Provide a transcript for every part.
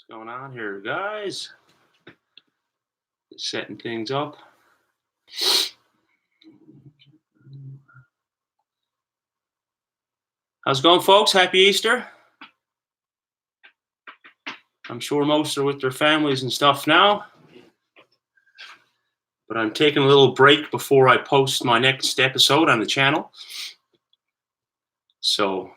Going on here, guys? Setting things up. How's it going, folks? Happy Easter. I'm sure most are with their families and stuff now, but I'm taking a little break before I post my next episode on the channel. So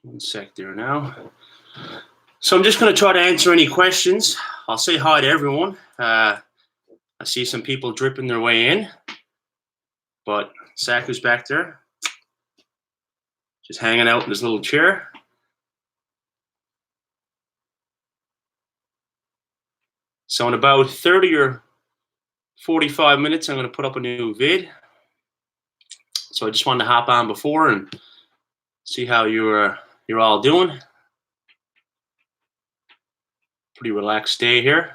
one sec there now. So I'm just going to try to answer any questions. I'll say hi to everyone. I see some people dripping their way in, but Saku's back there, just hanging out in his little chair. So in about 30 or 45 minutes, I'm going to put up a new vid. So I just wanted to hop on before and see how you're all doing. Pretty relaxed day here.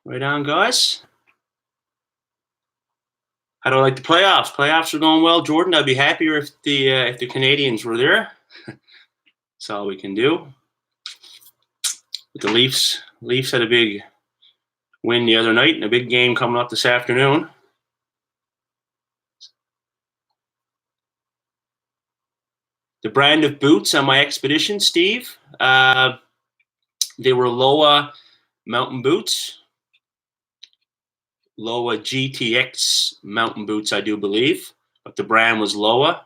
Right on, guys. How do I like the playoffs? Playoffs are going well, Jordan. I'd be happier if the Canadians were there. That's all we can do. But the Leafs had a big win the other night and a big game coming up this afternoon. The brand of boots on my expedition, Steve, they were Loa mountain boots. Loa GTX mountain boots, I do believe, but the brand was Loa.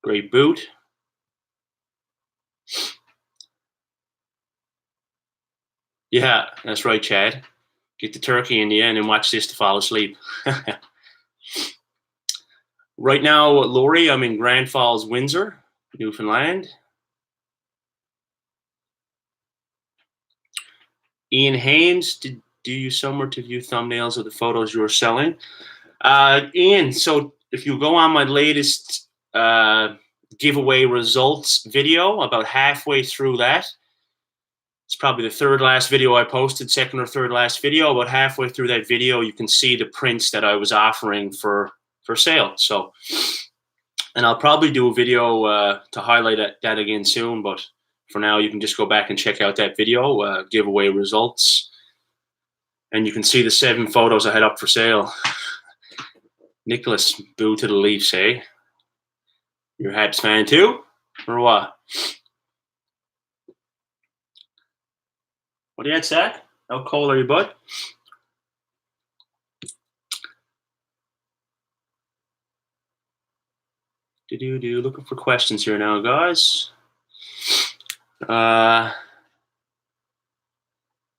Great boot. Yeah, that's right, Chad. Get the turkey in the end and watch this to fall asleep. Right now, Lori, I'm in Grand Falls, Windsor, Newfoundland. Ian Haynes, do you somewhere to view thumbnails of the photos you are selling? Ian, so if you go on my latest giveaway results video, about halfway through that, it's probably the third last video I posted, second or third last video. About halfway through that video, you can see the prints that I was offering for sale. So, and I'll probably do a video to highlight that again soon, but for now, you can just go back and check out that video, giveaway results, and you can see the 7 photos I had up for sale. Nicholas, boo to the Leafs, eh? You're a Habs fan too, or what? What do you had, Zach? How cold are you, bud? Looking for questions here now, guys.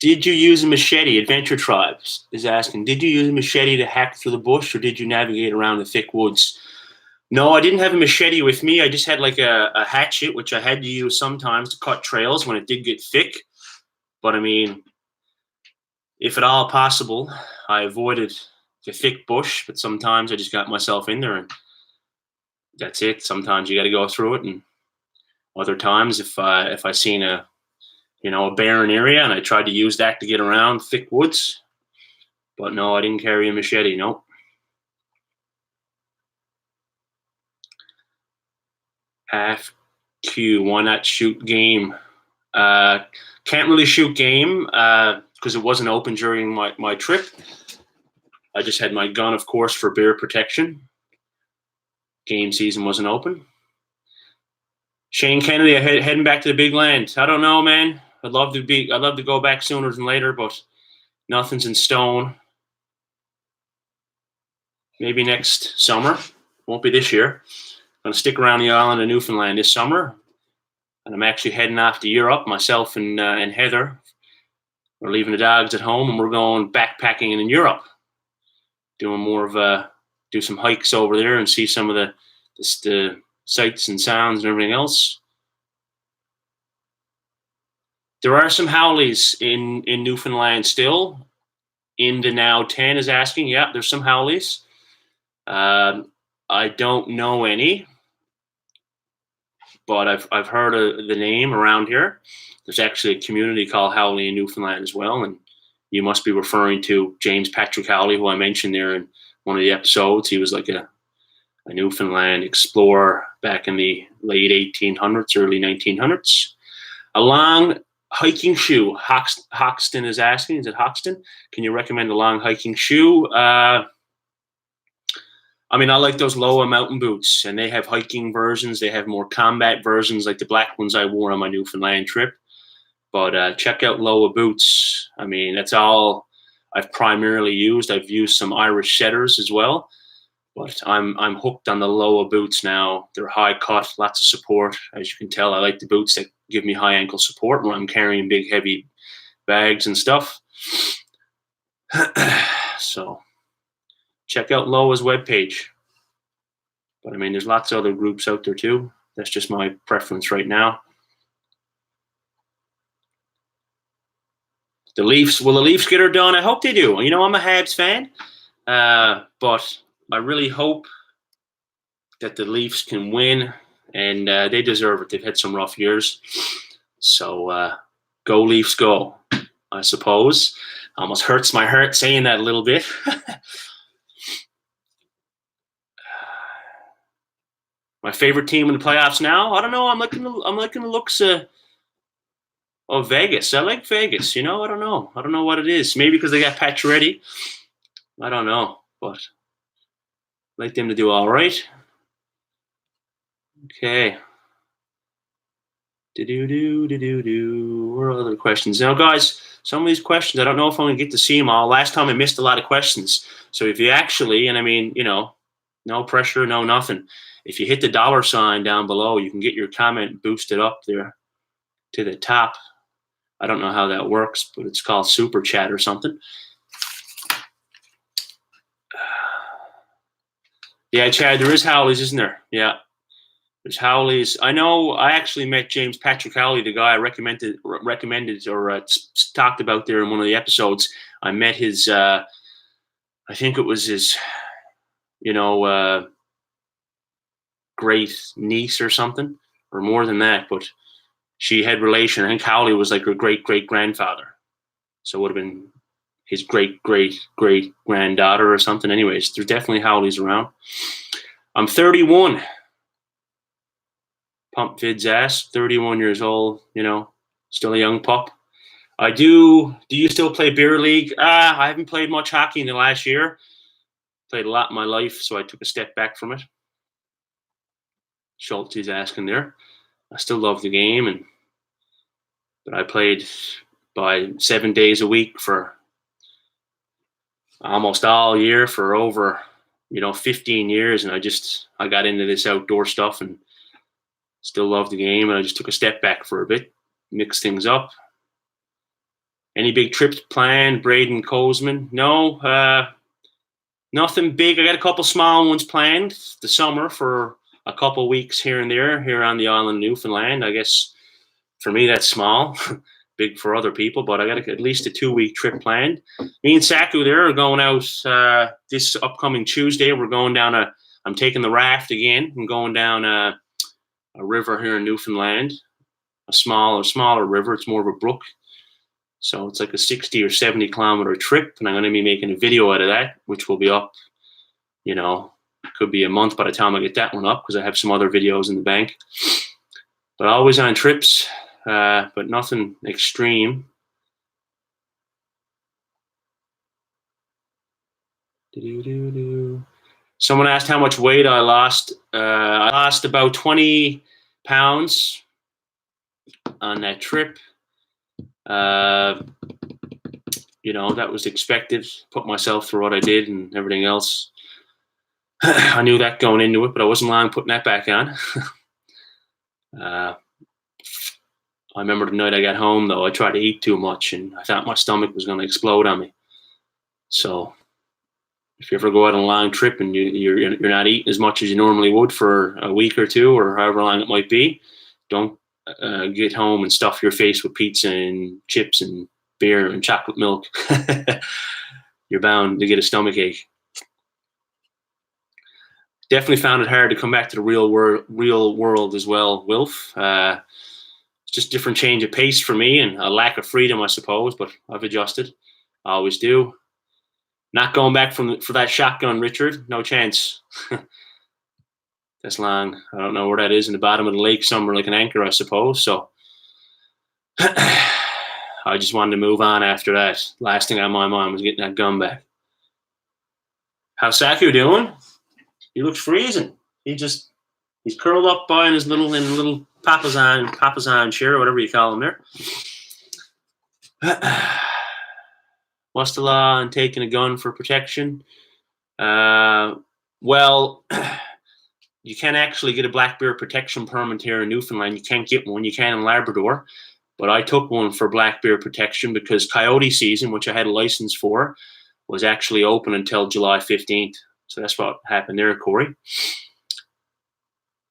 Did you use a machete? Adventure Tribes is asking, did you use a machete to hack through the bush, or did you navigate around the thick woods? No, I didn't have a machete with me. I just had like a hatchet, which I had to use sometimes to cut trails when it did get thick. But I mean, if at all possible, I avoided the thick bush, but sometimes I just got myself in there and that's it. Sometimes you got to go through it, and other times if I seen a barren area and I tried to use that to get around thick woods. But no, I didn't carry a machete, nope. Half Q, why not shoot game? Can't really shoot game because it wasn't open during my trip. I just had my gun, of course, for bear protection. Game season wasn't open. Shane Kennedy, heading back to the big land. I don't know, man. I'd love to go back sooner than later, but nothing's in stone. Maybe next summer. Won't be this year. I'm gonna stick around the island of Newfoundland this summer, and I'm actually heading off to Europe. Myself and Heather. We're leaving the dogs at home, and we're going backpacking in Europe. Doing more of do some hikes over there and see some of the sights and sounds and everything else. There are some howlies in Newfoundland still. In the now 10 is asking, yeah, there's some howlies. I don't know any, but I've heard of the name around here. There's actually a community called Howley in Newfoundland as well, and you must be referring to James Patrick Howley, who I mentioned there in one of the episodes. He was like a Newfoundland explorer back in the late 1800s, early 1900s. A long hiking shoe. Hoxton is asking. Is it Hoxton? Can you recommend a long hiking shoe? I mean, I like those Loa mountain boots, and they have hiking versions. They have more combat versions, like the black ones I wore on my Newfoundland trip. But check out Loa boots. I mean, that's all I've primarily used. I've used some Irish setters as well. But I'm hooked on the Loa boots now. They're high cut, lots of support. As you can tell, I like the boots that give me high ankle support when I'm carrying big, heavy bags and stuff. So check out Loa's webpage. But I mean, there's lots of other groups out there too. That's just my preference right now. The Leafs, will the Leafs get her done? I hope they do. You know, I'm a Habs fan, but I really hope that the Leafs can win, and they deserve it. They've had some rough years. So go Leafs, go, I suppose. Almost hurts my heart saying that a little bit. My favorite team in the playoffs now? I don't know. I'm liking the looks of Vegas. I like Vegas, you know. I don't know what it is. Maybe because they got Pacioretty. I don't know, but I'd like them to do all right. Okay. Where are other questions? Now, guys, some of these questions, I don't know if I'm going to get to see them all. Last time I missed a lot of questions. So if you actually, and I mean, you know, no pressure, no nothing. If you hit the $ down below, you can get your comment boosted up there to the top. I don't know how that works, but it's called Super Chat or something. Yeah, Chad, there is Howley's, isn't there? Yeah, there's Howley's. I know I actually met James Patrick Howley, the guy I recommended or talked about there in one of the episodes. I met his, I think it was his, you know, great niece or something, or more than that, but she had relation. I think Howley was like her great-great-grandfather. So it would have been his great-great-great-granddaughter or something. Anyways, there's definitely Howleys around. I'm 31. Pump Vid's ass, 31 years old, you know, still a young pup. Do you still play beer league? I haven't played much hockey in the last year. Played a lot in my life, so I took a step back from it. Schultz is asking there. I still love the game, but I played by 7 days a week for almost all year for over, 15 years, and I got into this outdoor stuff and still love the game, and I just took a step back for a bit, mix things up. Any big trips planned, Braden Kozeman? No, nothing big. I got a couple small ones planned the summer for a couple weeks here and there here on the island of Newfoundland. I guess for me that's small, big for other people, but I got at least a 2-week trip planned. Me and Saku there are going out this upcoming Tuesday. We're going down I'm taking the raft again. I'm going down a river here in Newfoundland, a smaller river. It's more of a brook. So it's like a 60 or 70 kilometer trip, and I'm going to be making a video out of that, which will be up, could be a month by the time I get that one up because I have some other videos in the bank. But always on trips, but nothing extreme. Someone asked how much weight I lost. I lost about 20 pounds on that trip. That was expected. Put myself through what I did and everything else. I knew that going into it, but I wasn't long putting that back on. I remember the night I got home, though, I tried to eat too much, and I thought my stomach was going to explode on me. So if you ever go out on a long trip and you're not eating as much as you normally would for a week or two or however long it might be, don't get home and stuff your face with pizza and chips and beer and chocolate milk. You're bound to get a stomach ache. Definitely found it hard to come back to the real world as well, Wilf. It's just different change of pace for me and a lack of freedom, I suppose, but I've adjusted. I always do. Not going back for that shotgun, Richard. No chance. That's long. I don't know where that is, in the bottom of the lake somewhere, like an anchor, I suppose. So I just wanted to move on after that. Last thing on my mind was getting that gun back. How's Saku doing? He looks freezing. He's curled up by in his little papazan chair, or whatever you call him there. What's the law on taking a gun for protection? Well, you can actually get a black bear protection permit here in Newfoundland. You can't get one. You can in Labrador. But I took one for black bear protection because coyote season, which I had a license for, was actually open until July 15th. So that's what happened there, Corey.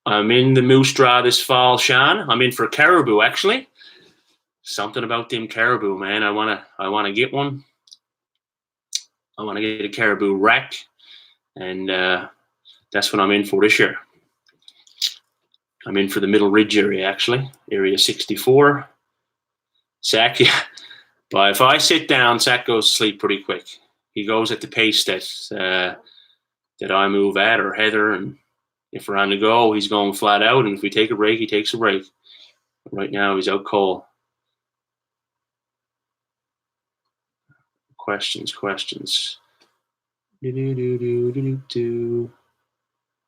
I'm in the moose draw this fall, Sean. I'm in for caribou, actually. Something about them caribou, man. I wanna get one. I want to get a caribou rack, and that's what I'm in for this year. I'm in for the Middle Ridge area, actually, area 64. Saku, but if I sit down, Saku goes to sleep pretty quick. He goes at the pace that I move at, or Heather, and if we're on the go, he's going flat out, and if we take a break, he takes a break. Right now, he's out cold. Questions.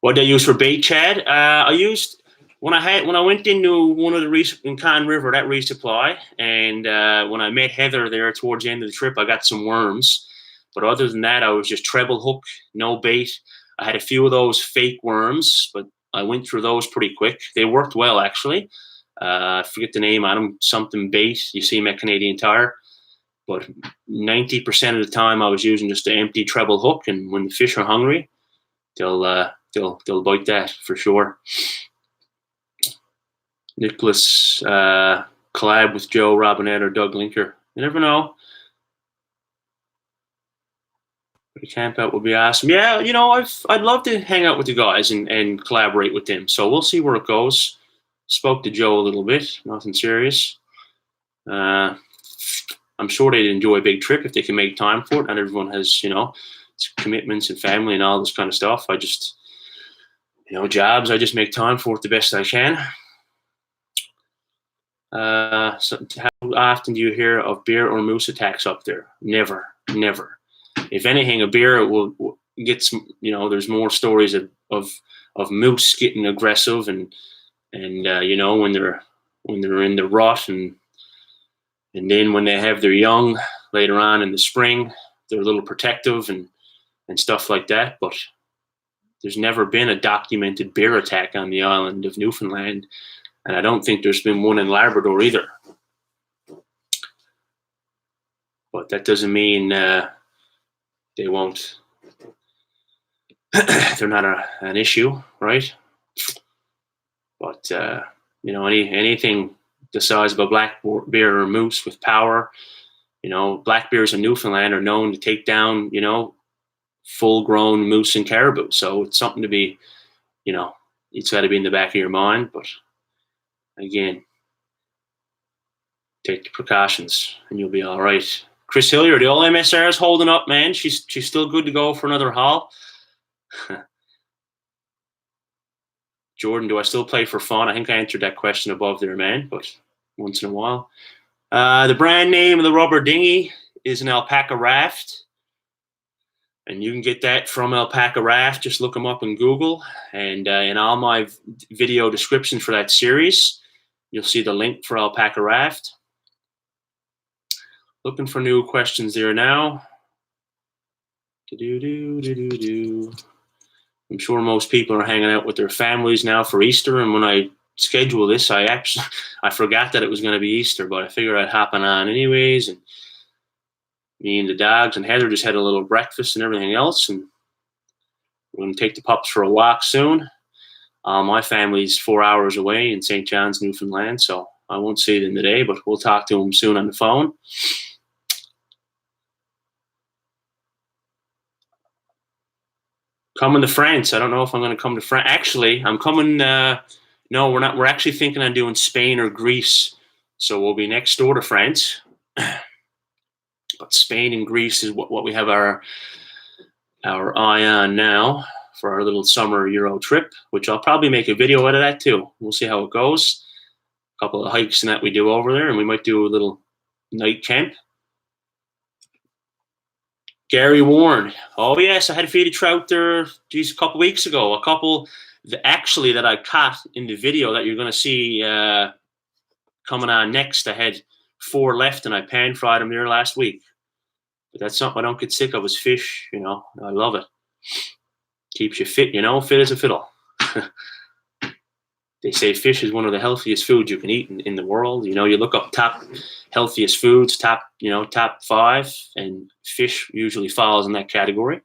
What did I use for bait, Chad? I used when I went into one of the in Con River, that resupply, and when I met Heather there towards the end of the trip, I got some worms. But other than that, I was just treble hook, no bait. I had a few of those fake worms, but I went through those pretty quick. They worked well, actually. I forget the name on them, something bait. You see them at Canadian Tire. But 90% of the time, I was using just an empty treble hook, and when the fish are hungry, they'll bite that for sure. Nicholas collab with Joe Robinette or Doug Linker. You never know. A camp out would be awesome. Yeah, I'd love to hang out with the guys and collaborate with them. So we'll see where it goes. Spoke to Joe a little bit. Nothing serious. I'm sure they'd enjoy a big trip if they can make time for it. Not everyone has, commitments and family and all this kind of stuff. I just, jobs, I just make time for it the best I can. So how often do you hear of bear or moose attacks up there? Never. If anything, a bear will get some, there's more stories of moose getting aggressive and when they're in the rut and then when they have their young later on in the spring, they're a little protective and stuff like that. But there's never been a documented bear attack on the island of Newfoundland. And I don't think there's been one in Labrador either. But that doesn't mean they won't. They're not an issue, right? But, anything the size of a black bear or moose with power, black bears in Newfoundland are known to take down, full-grown moose and caribou. So it's something to be, it's got to be in the back of your mind. But again, take the precautions and you'll be all right. Chris Hilliard, the old MSR is holding up, man. She's still good to go for another haul. Jordan, do I still play for fun? I think I answered that question above there, man, but once in a while. The brand name of the rubber dinghy is an Alpaca Raft, and you can get that from Alpaca Raft. Just look them up in Google, and in all my video descriptions for that series, you'll see the link for Alpaca Raft. Looking for new questions there now. I'm sure most people are hanging out with their families now for Easter, and when I scheduled this, I forgot that it was going to be Easter, but I figured I'd hop on anyways, and me and the dogs and Heather just had a little breakfast and everything else, and we're going to take the pups for a walk soon. My family's 4 hours away in St. John's, Newfoundland, so I won't see them today, but we'll talk to them soon on the phone. Coming to France. I don't know if I'm going to come to France. Actually, I'm coming. No, we're not. We're actually thinking on doing Spain or Greece. So we'll be next door to France. But Spain and Greece is what we have our eye on now for our little summer Euro trip, which I'll probably make a video out of that too. We'll see how it goes. A couple of hikes and that we do over there, and we might do a little night camp. Gary Warren. Oh yes, I had a feed of trout there, geez, a couple weeks ago. A couple actually that I caught in the video that you're going to see coming on next. I had 4 left, and I pan fried them there last week. But that's something I don't get sick of, is fish. You know, I love it. Keeps you fit, you know, fit as a fiddle. They say fish is one of the healthiest foods you can eat in the world. You know, you look up top healthiest foods, top 5, and fish usually falls in that category.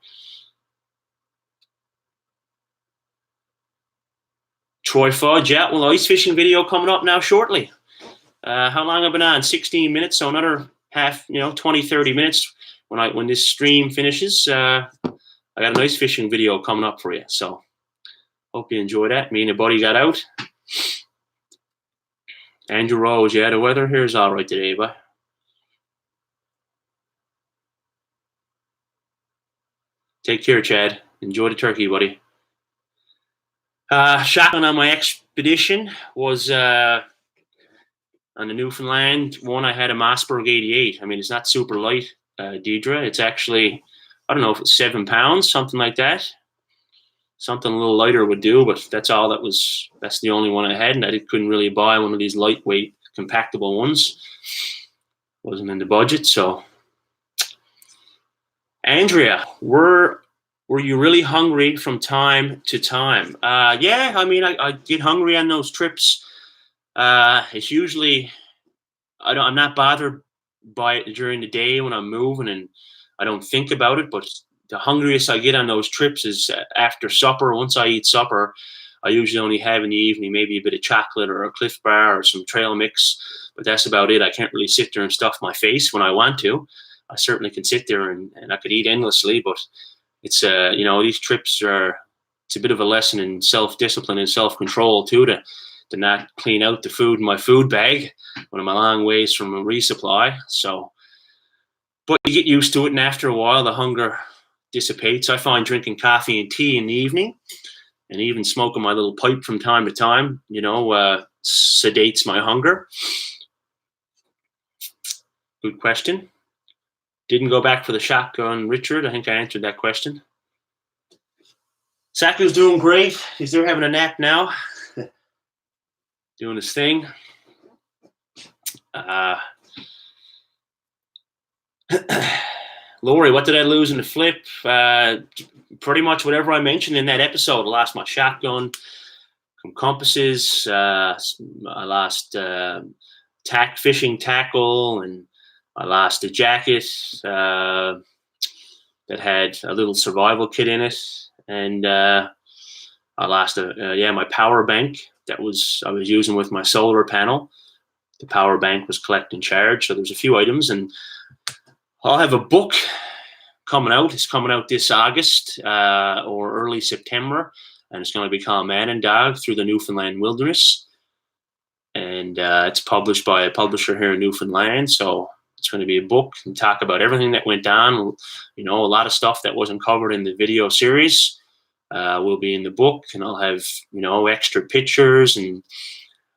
Troy Fudge, yeah, well, ice fishing video coming up now shortly. How long have I been on? 16 minutes, so another half, 20, 30 minutes. When this stream finishes, I got an ice fishing video coming up for you. So hope you enjoy that. Me and a buddy got out. Andrew Rose, yeah, the weather here is all right today, but take care, Chad. Enjoy the turkey, buddy. Shotgun on my expedition was on the Newfoundland one. I had a Mossberg 88. I mean, it's not super light, Deidre. It's actually, I don't know if it's 7 pounds, something like that. Something a little lighter would do, but that's the only one I had, and I couldn't really buy one of these lightweight compactable ones. Wasn't in the budget. So Andrea, were you really hungry from time to time? Yeah, I mean, I get hungry on those trips. It's usually, I'm not bothered by it during the day when I'm moving and I don't think about it, but the hungriest I get on those trips is after supper. Once I eat supper, I usually only have in the evening maybe a bit of chocolate or a Cliff Bar or some trail mix, but that's about it. I can't really sit there and stuff my face when I want to. I certainly can sit there and I could eat endlessly, but it's, these trips it's a bit of a lesson in self-discipline and self-control too, to not clean out the food in my food bag when I'm a long ways from a resupply. So, but you get used to it, and after a while, the hunger dissipates. I find drinking coffee and tea in the evening, and even smoking my little pipe from time to time, sedates my hunger. Good question. Didn't go back for the shotgun, Richard. I think I answered that question. Saku's doing great. He's there having a nap now. Doing his thing. Lori, what did I lose in the flip? Pretty much whatever I mentioned in that episode. I lost my shotgun, some compasses. I lost fishing tackle, and I lost a jacket that had a little survival kit in it, and I lost my power bank that I was using with my solar panel. The power bank was collect and charge, so there's a few items, and I'll have a book coming out. It's coming out this August or early September, and it's going to be called Man and Dog Through the Newfoundland Wilderness, and it's published by a publisher here in Newfoundland. So it's going to be a book and talk about everything that went on. A lot of stuff that wasn't covered in the video series will be in the book, and I'll have extra pictures, and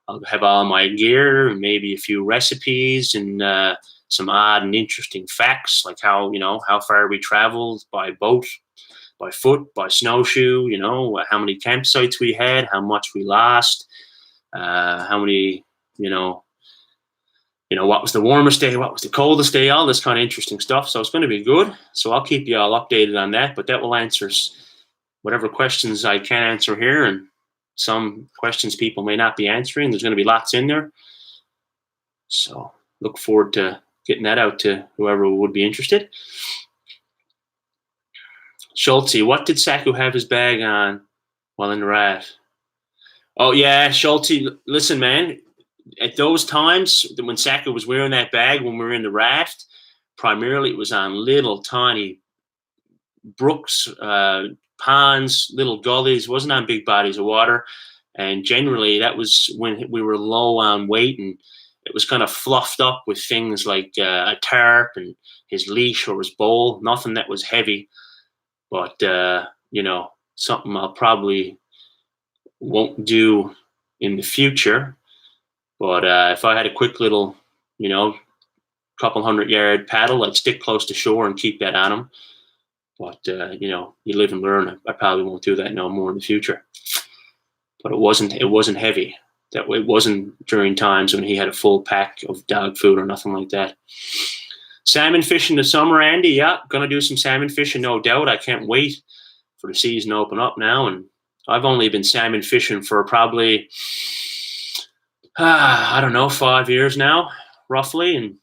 I'll have all my gear and maybe a few recipes and some odd and interesting facts, like how far we traveled by boat, by foot, by snowshoe, how many campsites we had, how much we lost, how many, what was the warmest day, what was the coldest day, all this kind of interesting stuff. So it's going to be good. So I'll keep you all updated on that, but that will answer whatever questions I can answer here, and some questions people may not be answering. There's going to be lots in there. So look forward to getting that out to whoever would be interested. Schultze, what did Saku have his bag on while in the raft? Oh, yeah, Schultze, listen, man, at those times when Saku was wearing that bag when we were in the raft, primarily it was on little tiny brooks, ponds, little gullies. It wasn't on big bodies of water. And generally that was when we were low on weight, and it was kind of fluffed up with things like a tarp and his leash or his bowl. Nothing that was heavy, but something I'll probably won't do in the future. But if I had a quick little, couple 100-yard paddle, I'd stick close to shore and keep that on him. But you live and learn. I probably won't do that no more in the future. But it wasn't heavy. That it wasn't during times when he had a full pack of dog food or nothing like that. Salmon fishing this summer, Andy. Yeah, gonna do some salmon fishing, no doubt. I can't wait for the season to open up now. And I've only been salmon fishing for probably, 5 years now, roughly. And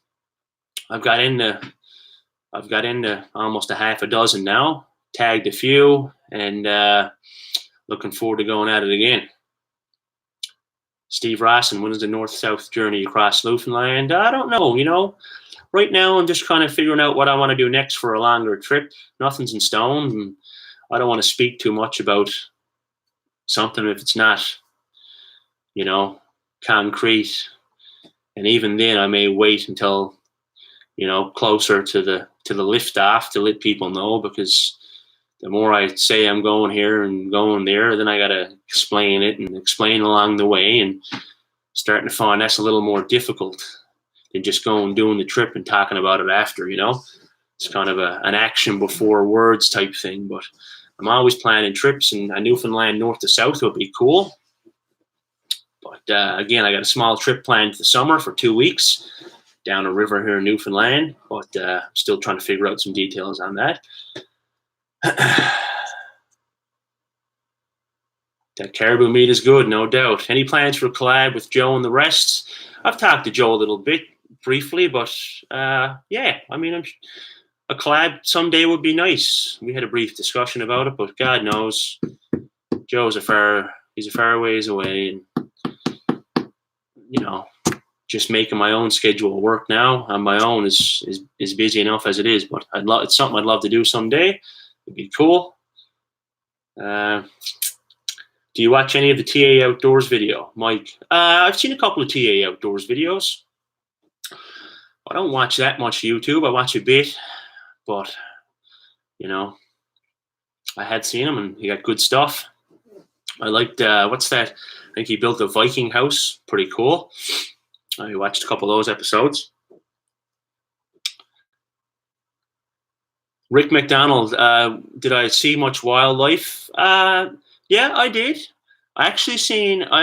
I've got into almost a half a dozen now. Tagged a few, and looking forward to going at it again. Steve Rosson, when is the north-south journey across Newfoundland? I don't know, Right now, I'm just kind of figuring out what I want to do next for a longer trip. Nothing's in stone. And I don't want to speak too much about something if it's not, concrete. And even then, I may wait until, closer to the lift-off to let people know, because the more I say I'm going here and going there, then I got to explain it and explain along the way, and starting to find that's a little more difficult than just going doing the trip and talking about it after, It's kind of an action before words type thing. But I'm always planning trips, and a Newfoundland north to south would be cool. But again, I got a small trip planned for the summer for 2 weeks down a river here in Newfoundland. But I'm still trying to figure out some details on that. That caribou meat is good, no doubt. Any plans for a collab with Joe and the rest? I've talked to Joe a little bit briefly, but a collab someday would be nice. We had a brief discussion about it, but God knows, Joe's a far ways away, and just making my own schedule work now on my own is busy enough as it is. But it's something I'd love to do someday. It'd be cool. Do you watch any of the TA Outdoors video, Mike? I've seen a couple of TA Outdoors videos. I don't watch that much YouTube. I watch a bit, but I had seen him, and he got good stuff. I liked what's that? I think he built a Viking house. Pretty cool. I watched a couple of those episodes. Rick McDonald, did I see much wildlife? Yeah, I did. I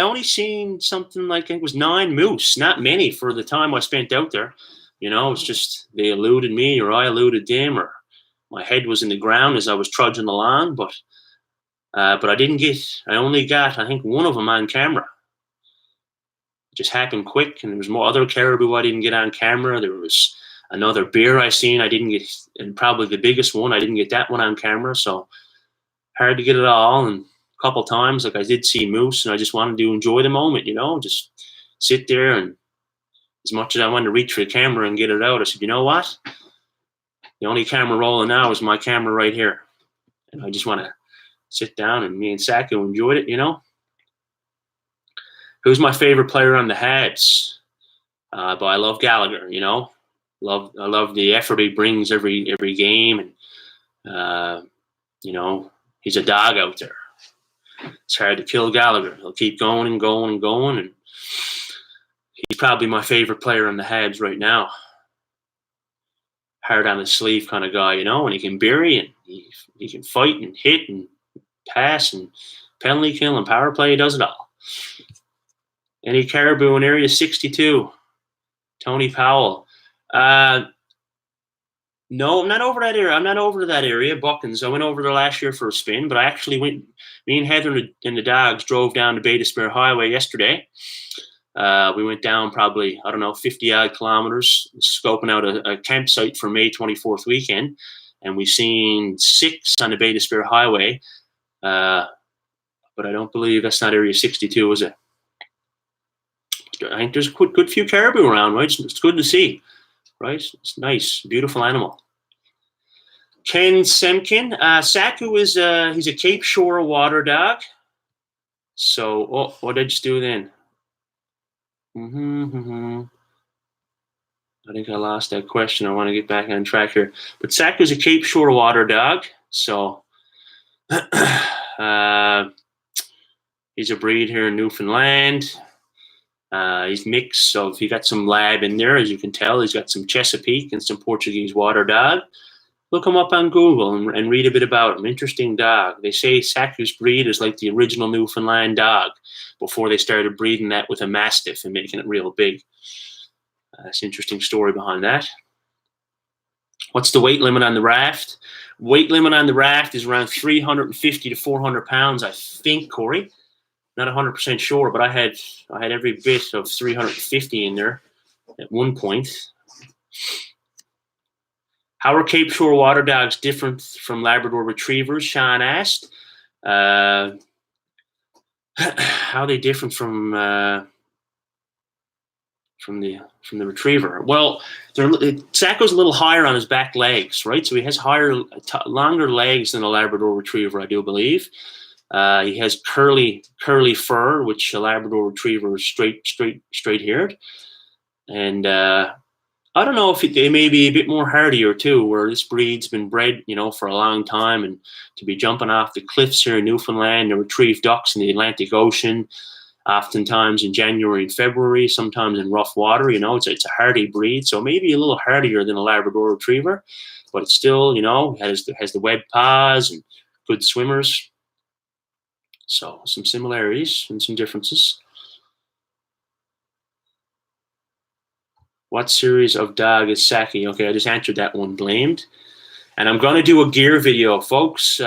only seen something like, I think it was 9 moose, not many for the time I spent out there. It's just they eluded me, or I eluded them, or my head was in the ground as I was trudging along. But I only got, I think, one of them on camera. It just happened quick, and there was more other caribou I didn't get on camera. There was another bear I seen I didn't get, and probably the biggest one, I didn't get that one on camera. So hard to get it all. And a couple times, like, I did see moose, and I just wanted to enjoy the moment, just sit there. And as much as I wanted to reach for the camera and get it out, I said, you know what? The only camera rolling now is my camera right here. And I just want to sit down, and me and Saku enjoyed it, Who's my favorite player on the Habs? But I love Gallagher, I love the effort he brings every game. And, he's a dog out there. It's hard to kill Gallagher. He'll keep going and going and going. And he's probably my favorite player on the Habs right now. Hard on his sleeve kind of guy, and he can bury, and he can fight and hit and pass and penalty kill and power play. He does it all. Any caribou in Area 62? Tony Powell. No, I'm not over that area. I'm not over to that area, Buckins. I went over there last year for a spin, but I actually went, me and Heather and the dogs drove down the Bay d'Espoir Highway yesterday. We went down probably, 50-odd kilometers, scoping out a campsite for May 24th weekend, and we've seen 6 on the Bay d'Espoir Highway, but I don't believe that's not Area 62, is it? I think there's a good few caribou around, right? It's good to see, right? It's nice, beautiful animal. Ken Semkin, Saku is he's a Cape Shore water dog. So, what did I just do then? I think I lost that question. I want to get back on track here. But Saku's a Cape Shore water dog, so he's a breed here in Newfoundland. He's mixed, so if you got some lab in there, as you can tell, he's got some Chesapeake and some Portuguese water dog. Look him up on Google and read a bit about him. Interesting dog. They say Saku's breed is like the original Newfoundland dog before they started breeding that with a Mastiff and making it real big. That's an interesting story behind that. What's the weight limit on the raft? Weight limit on the raft is around 350 to 400 pounds, I think, Corey. Not 100% sure, but I had every bit of 350 in there at one point. How are Cape Shore water dogs different from Labrador retrievers? Sean asked. How are they different from the retriever? Well, Saku's a little higher on his back legs, right? So he has longer legs than a Labrador retriever, I do believe. He has curly fur, which a Labrador retriever is straight haired, and I don't know if they may be a bit more hardier too, where this breed's been bred, for a long time, and to be jumping off the cliffs here in Newfoundland to retrieve ducks in the Atlantic Ocean, oftentimes in January and February, sometimes in rough water. It's a hardy breed, so maybe a little hardier than a Labrador retriever, but it's still, has the webbed paws and good swimmers. So some similarities and some differences. What series of dog is Saku? Okay, I just answered that one, blamed. And I'm going to do a gear video, folks.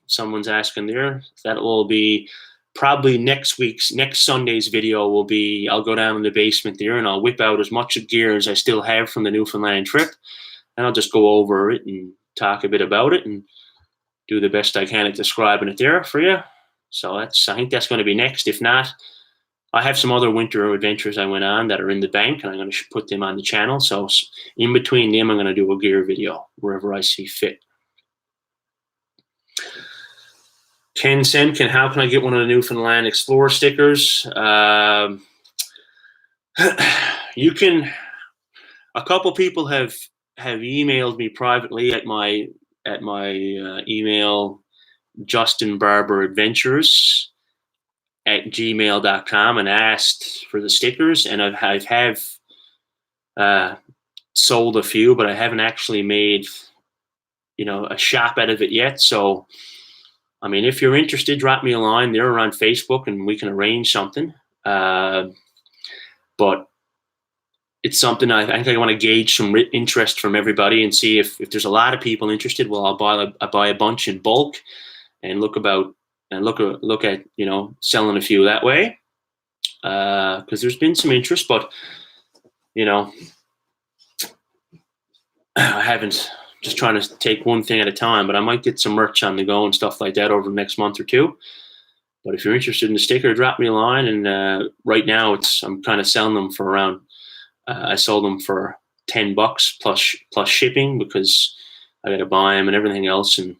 Someone's asking there. That will be probably next Sunday's video will be, I'll go down in the basement there and I'll whip out as much gear as I still have from the Newfoundland trip. And I'll just go over it and talk a bit about it and do the best I can at describing it there for you. So I think that's going to be next. If not, I have some other winter adventures I went on that are in the bank, and I'm going to put them on the channel. So in between them, I'm going to do a gear video wherever I see fit. Ken Semkin, how can I get one of the Newfoundland Explorer stickers? You can. A couple people have emailed me privately at my email, justinbarbournl@gmail.com, and asked for the stickers, and I have sold a few, but I haven't actually made a shop out of it yet. So I mean, if you're interested, drop me a line there or on Facebook and we can arrange something. But it's something I think I want to gauge some interest from everybody and see if there's a lot of people interested. Well, I'll buy a bunch in bulk and look at selling a few that way, because there's been some interest, but I haven't, just trying to take one thing at a time, but I might get some merch on the go and stuff like that over the next month or two. But if you're interested in the sticker, drop me a line. And right now I'm kind of selling them for around, I sold them for $10 plus shipping, because I got to buy them and everything else. And,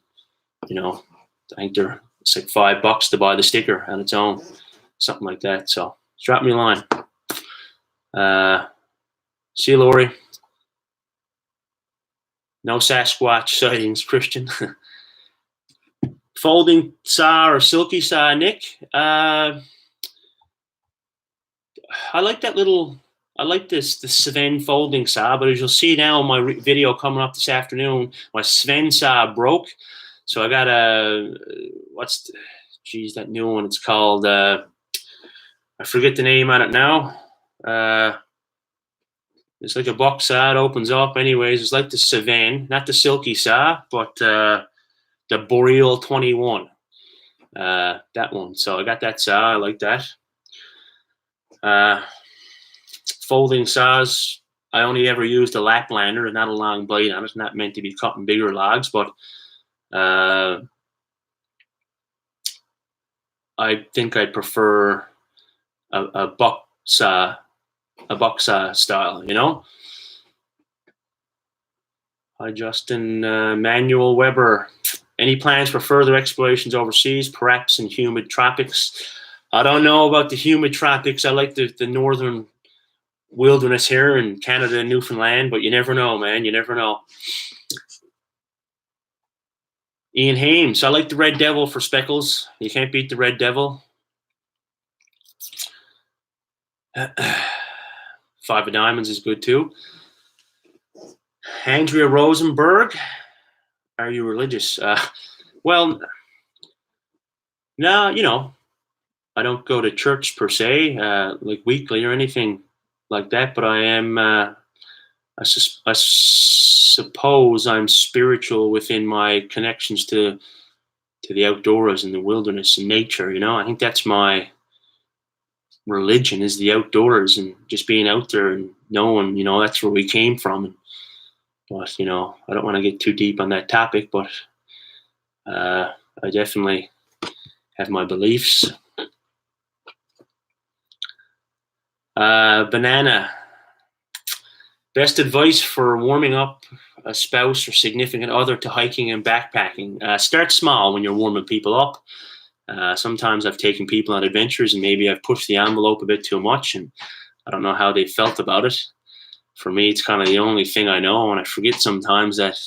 I think it's like $5 to buy the sticker on its own, something like that. So drop me a line. See you, Lori. No Sasquatch sightings, Christian. Folding saw or silky saw, Nick. I like that little. I like the Sven folding saw, but as you'll see now in my video coming up this afternoon, my Sven saw broke. So I got that new one? It's called. I forget the name on it now. It's like a box saw. It opens up. Anyways, it's like the Sven, not the silky saw, but the Boreal 21. That one. So I got that saw. I like that. Folding saws, I only ever used a Laplander, not a long blade on it. It's not meant to be cutting bigger logs, but I think I prefer a buck saw style, Hi, Justin. Manuel Weber. Any plans for further explorations overseas, perhaps in humid tropics? I don't know about the humid tropics. I like the northern wilderness here in Canada and Newfoundland, but you never know, man. You never know. Ian Hames, I like the Red Devil for speckles. You can't beat the Red Devil. Five of Diamonds is good too. Andrea Rosenberg, are you religious? Well, no, you know, I don't go to church per se, like weekly or anything like that, but I am, I suppose I'm spiritual within my connections to the outdoors and the wilderness and nature. You know, I think that's my religion, is the outdoors and just being out there and knowing, you know, that's where we came from. But, you know, I don't want to get too deep on that topic, but I definitely have my beliefs. Banana. Best advice for warming up a spouse or significant other to hiking and backpacking. Start small when you're warming people up. Sometimes I've taken people on adventures and maybe I've pushed the envelope a bit too much, and I don't know how they felt about it. For me, it's kind of the only thing I know, and I forget sometimes that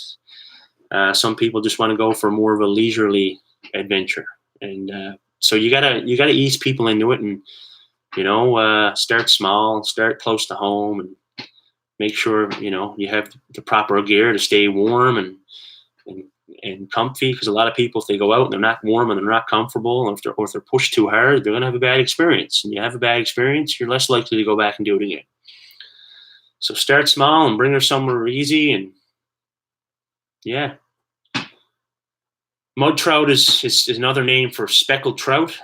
some people just want to go for more of a leisurely adventure, and so you gotta ease people into it, and you know, start small, start close to home, and make sure, you know, you have the proper gear to stay warm and comfy, because a lot of people, if they go out and they're not warm and they're not comfortable, or if they're pushed too hard, they're going to have a bad experience. And you have a bad experience, you're less likely to go back and do it again. So start small and bring her somewhere easy. And yeah. Mud trout is another name for speckled trout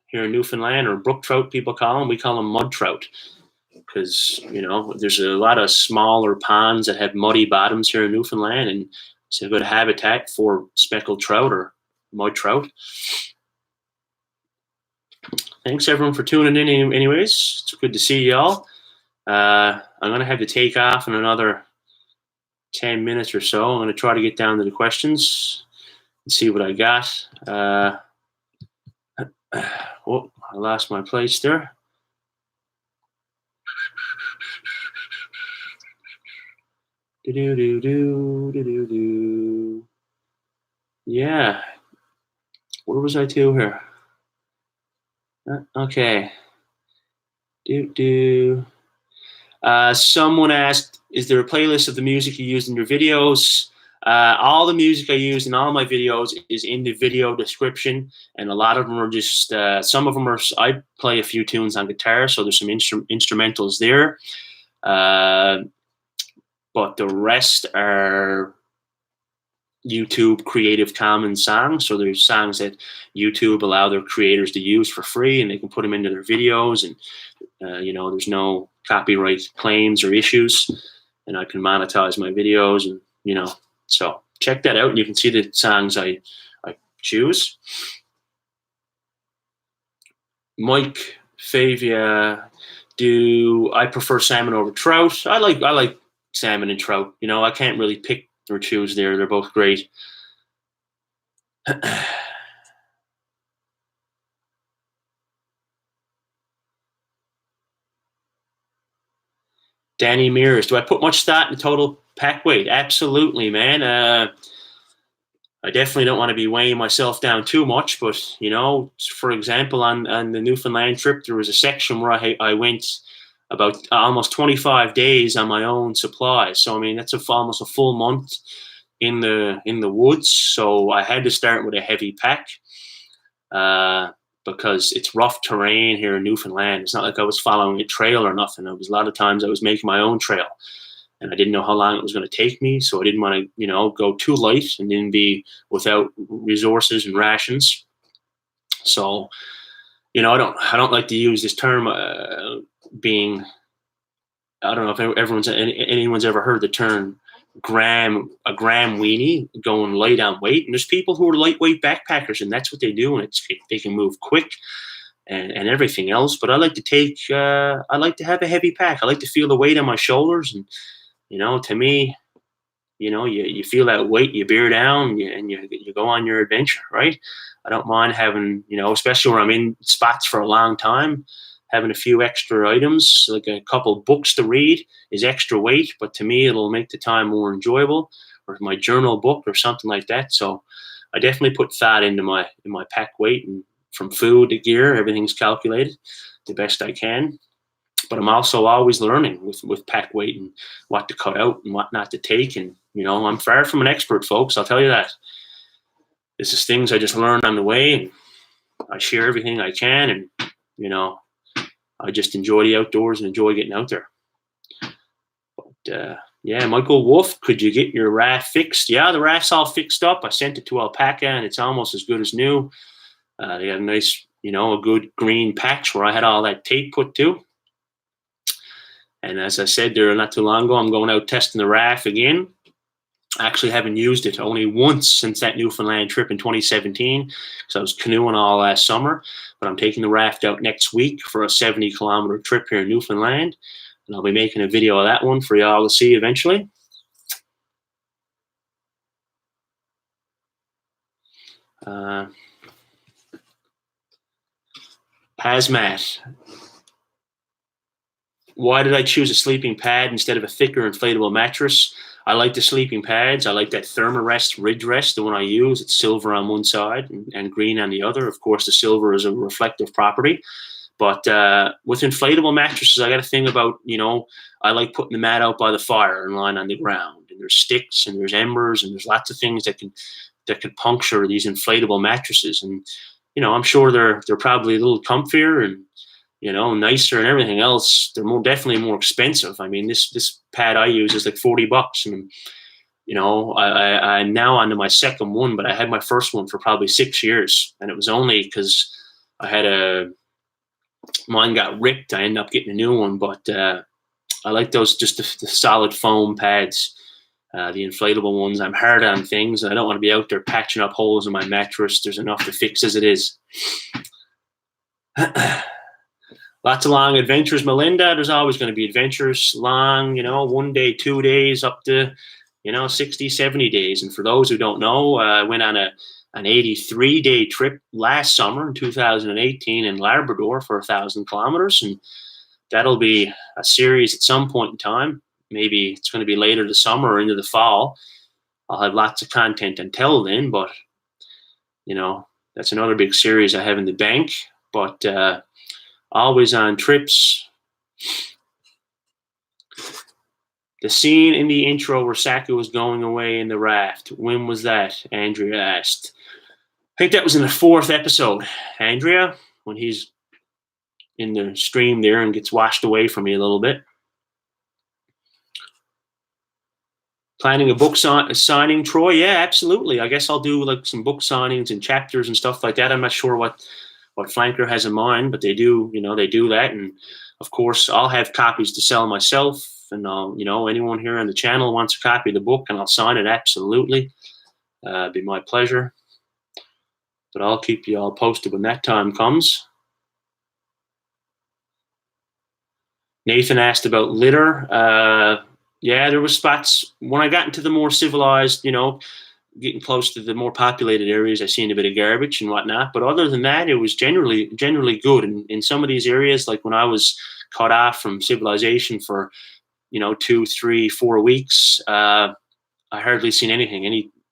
here in Newfoundland, or brook trout people call them. We call them mud trout because, you know, there's a lot of smaller ponds that have muddy bottoms here in Newfoundland, and it's a good habitat for speckled trout or mud trout. Thanks everyone for tuning in anyways. It's good to see y'all. I'm going to have to take off in another 10 minutes or so. I'm going to try to get down to the questions and see what I got. Oh, I lost my place there. Yeah. Where was I to here? Okay. Someone asked, is there a playlist of the music you use in your videos? All the music I use in all my videos is in the video description, and a lot of them are just, some of them are, I play a few tunes on guitar, so there's some instrumentals there. But the rest are YouTube Creative Commons songs. So there's songs that YouTube allow their creators to use for free, and they can put them into their videos, and you know, there's no copyright claims or issues, and I can monetize my videos, and you know, so check that out, and you can see the songs I choose. Mike Favia, do I prefer salmon over trout? I like salmon and trout. You know, I can't really pick or choose there. They're both great. Danny Mears, do I put much thought in total pack weight? Absolutely, man. I definitely don't want to be weighing myself down too much, but you know, for example, on the Newfoundland trip, there was a section where I went about almost 25 days on my own supply. So I mean, that's almost a full month in the woods. So I had to start with a heavy pack because it's rough terrain here in Newfoundland. It's not like I was following a trail or nothing. It was a lot of times I was making my own trail, and I didn't know how long it was going to take me. So I didn't want to, you know, go too light and then be without resources and rations. So, you know, I don't like to use this term being, I don't know if anyone's ever heard the term a gram weenie, going light on weight. And there's people who are lightweight backpackers, and that's what they do, and they can move quick and everything else. But I like to have a heavy pack. I like to feel the weight on my shoulders, and you know, to me, you know, you feel that weight, you bear down, and you go on your adventure, right? I don't mind having, you know, especially where I'm in spots for a long time. having a few extra items, like a couple books to read, is extra weight, but to me, it'll make the time more enjoyable, or my journal book or something like that. So I definitely put thought into my pack weight, and from food to gear, everything's calculated the best I can. But I'm also always learning with pack weight and what to cut out and what not to take. And, I'm far from an expert, folks. I'll tell you that. This is things I just learned on the way, and I share everything I can. And, I just enjoy the outdoors and enjoy getting out there. But, yeah, Michael Wolf, could you get your raft fixed? Yeah, the raft's all fixed up. I sent it to Alpaca, and it's almost as good as new. They got a nice, a good green patch where I had all that tape put to. And as I said there not too long ago, I'm going out testing the raft again. I actually haven't used it only once since that Newfoundland trip in 2017, because I was canoeing all last summer. But I'm taking the raft out next week for a 70-kilometer trip here in Newfoundland. And I'll be making a video of that one for y'all to see eventually. Hazmat. Why did I choose a sleeping pad instead of a thicker inflatable mattress? I like the sleeping pads. I like that Thermarest Ridge Rest, the one I use. It's silver on one side and green on the other. Of course, the silver is a reflective property. But with inflatable mattresses, I got a thing about, I like putting the mat out by the fire and lying on the ground. And there's sticks and there's embers and there's lots of things that could puncture these inflatable mattresses. And, I'm sure they're probably a little comfier and, nicer and everything else. They're definitely more expensive. I mean, this pad I use is like $40, and I'm now onto my second one, but I had my first one for probably 6 years, and it was only because I had mine got ripped. I ended up getting a new one, but I like those, just the solid foam pads, the inflatable ones. I'm hard on things. I don't want to be out there patching up holes in my mattress. There's enough to fix as it is. Lots of long adventures, Melinda. There's always going to be adventures, long, 1 day, 2 days, up to, 60, 70 days. And for those who don't know, I went on an 83-day trip last summer in 2018 in Labrador for 1,000 kilometers. And that'll be a series at some point in time. Maybe it's going to be later this summer or into the fall. I'll have lots of content until then, but, that's another big series I have in the bank. But, always on trips. The scene in the intro where Saku was going away in the raft. When was that? Andrea asked. I think that was in the 4th episode, Andrea, when he's in the stream there and gets washed away from me a little bit. Planning a book signing, Troy? Yeah, absolutely. I guess I'll do like some book signings and chapters and stuff like that. I'm not sure what Flanker has in mind, but they do, they do that. And of course, I'll have copies to sell myself, and I'll, anyone here on the channel wants a copy of the book, and I'll sign it. Absolutely. It'd be my pleasure. But I'll keep you all posted when that time comes. Nathan asked about litter. Yeah, there were spots when I got into the more civilized, getting close to the more populated areas, I seen a bit of garbage and whatnot. But other than that, it was generally good. And in some of these areas, like when I was cut off from civilization for, 2, 3, 4 weeks, I hardly seen anything,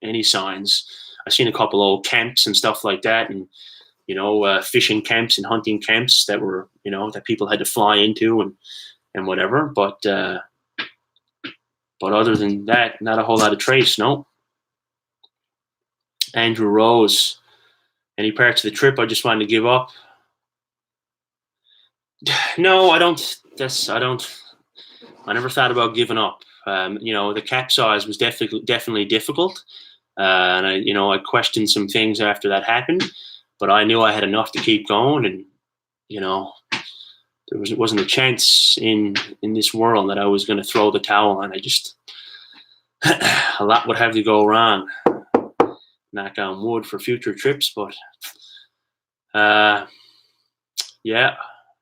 any signs. I seen a couple old camps and stuff like that, and fishing camps and hunting camps that were, that people had to fly into and whatever. But other than that, not a whole lot of trace. No. Andrew Rose, any parts of the trip I just wanted to give up? No, I don't. I never thought about giving up. The capsize was definitely difficult, and I questioned some things after that happened, but I knew I had enough to keep going, and there wasn't a chance in this world that I was going to throw the towel on. A lot would have to go wrong. Knock on wood for future trips, but yeah,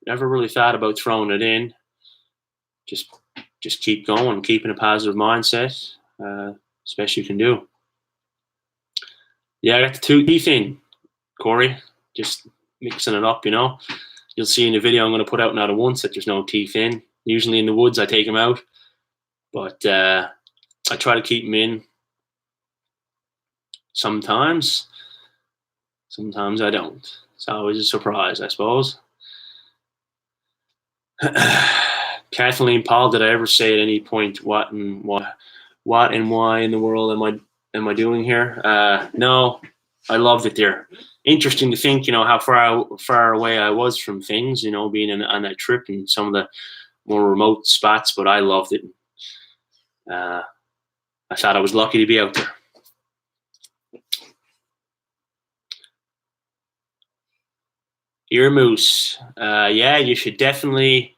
never really thought about throwing it in. Just keep going, keeping a positive mindset. It's best you can do. Yeah, I got the 2 teeth in, Corey. Just mixing it up, You'll see in the video I'm going to put out now once that there's no teeth in. Usually in the woods I take them out, but I try to keep them in. Sometimes I don't. It's always a surprise, I suppose. Kathleen Paul, did I ever say at any point what and why in the world am I doing here? No, I loved it there. Interesting to think, how far away I was from things, being on that trip and some of the more remote spots, but I loved it. I thought I was lucky to be out there. Ear moose. Yeah, you should definitely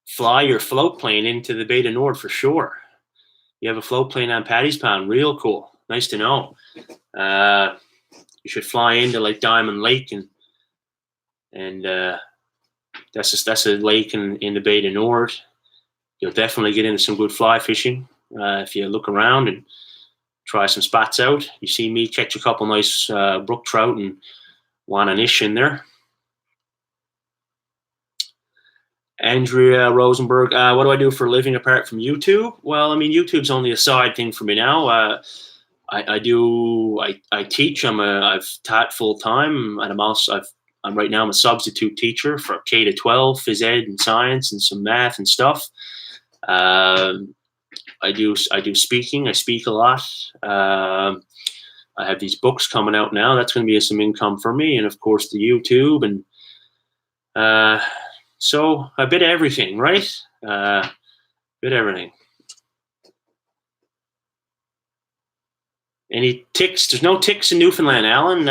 fly your float plane into the Bay du Nord for sure. You have a float plane on Paddy's Pond. Real cool. Nice to know. You should fly into like Diamond Lake and that's a lake in the Bay du Nord. You'll definitely get into some good fly fishing if you look around and try some spots out. You see me catch a couple nice brook trout and one anish in there. Andrea Rosenberg, what do I do for a living apart from YouTube? Well, I mean, YouTube's only a side thing for me now. I teach. I've taught full time, and I'm right now I'm a substitute teacher for K to 12, phys ed and science and some math and stuff. I do speaking. I speak a lot. I have these books coming out now. That's going to be some income for me, and of course the YouTube and so a bit of everything, right? Bit of everything. Any ticks? There's no ticks in Newfoundland, Alan.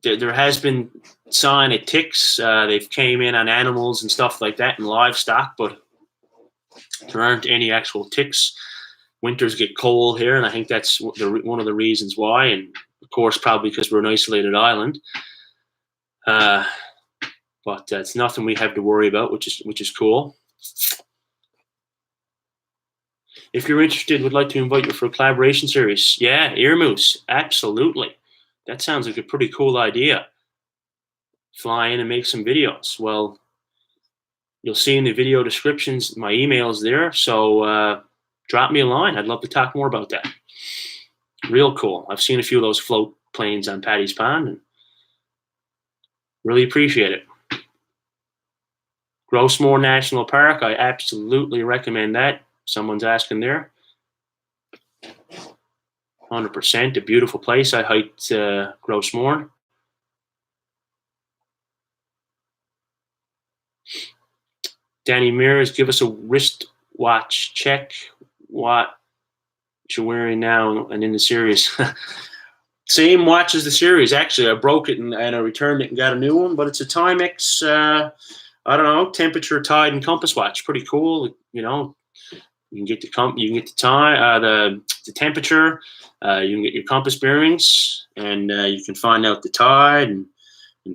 There has been sign of ticks. They've came in on animals and stuff like that and livestock, but there aren't any actual ticks. Winters get cold here, and I think that's one of the reasons why. And of course, probably because we're an isolated island. But it's nothing we have to worry about, which is cool. If you're interested, would like to invite you for a collaboration series. Yeah, ear moose, absolutely. That sounds like a pretty cool idea. Fly in and make some videos. Well, you'll see in the video descriptions my email's there, so drop me a line. I'd love to talk more about that. Real cool. I've seen a few of those float planes on Paddy's Pond and really appreciate it. Grossmore National Park, I absolutely recommend that. Someone's asking there. 100%, a beautiful place. I hiked Grossmore. Danny Mears, give us a wristwatch check. What you're wearing now and in the series. Same watch as the series. Actually, I broke it and I returned it and got a new one, but it's a Timex, I don't know, temperature, tide, and compass watch. Pretty cool. You can get the time, the temperature. You can get your compass bearings, and you can find out the tide and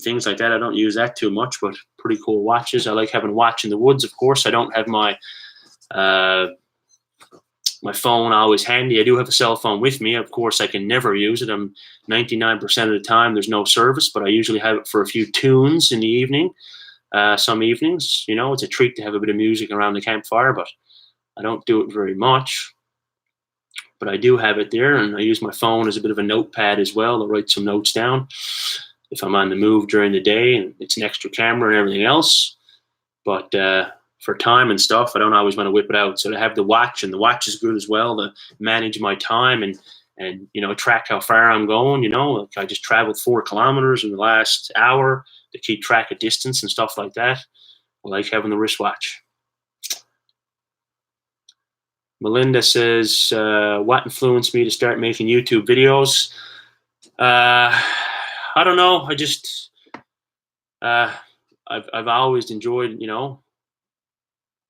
things like that. I don't use that too much, but pretty cool watches. I like having a watch in the woods. Of course, I don't have my phone always handy. I do have a cell phone with me. Of course, I can never use it. I'm 99% of the time there's no service, but I usually have it for a few tunes in the evening. Some evenings, it's a treat to have a bit of music around the campfire, but I don't do it very much. But I do have it there, and I use my phone as a bit of a notepad as well to write some notes down if I'm on the move during the day, and it's an extra camera and everything else. But for time and stuff, I don't always want to whip it out. So to have the watch, and the watch is good as well to manage my time and track how far I'm going. Like I just traveled 4 kilometers in the last hour to keep track of distance and stuff like that. I like having the wristwatch. Melinda says, what influenced me to start making YouTube videos? I don't know. I just, I've always enjoyed,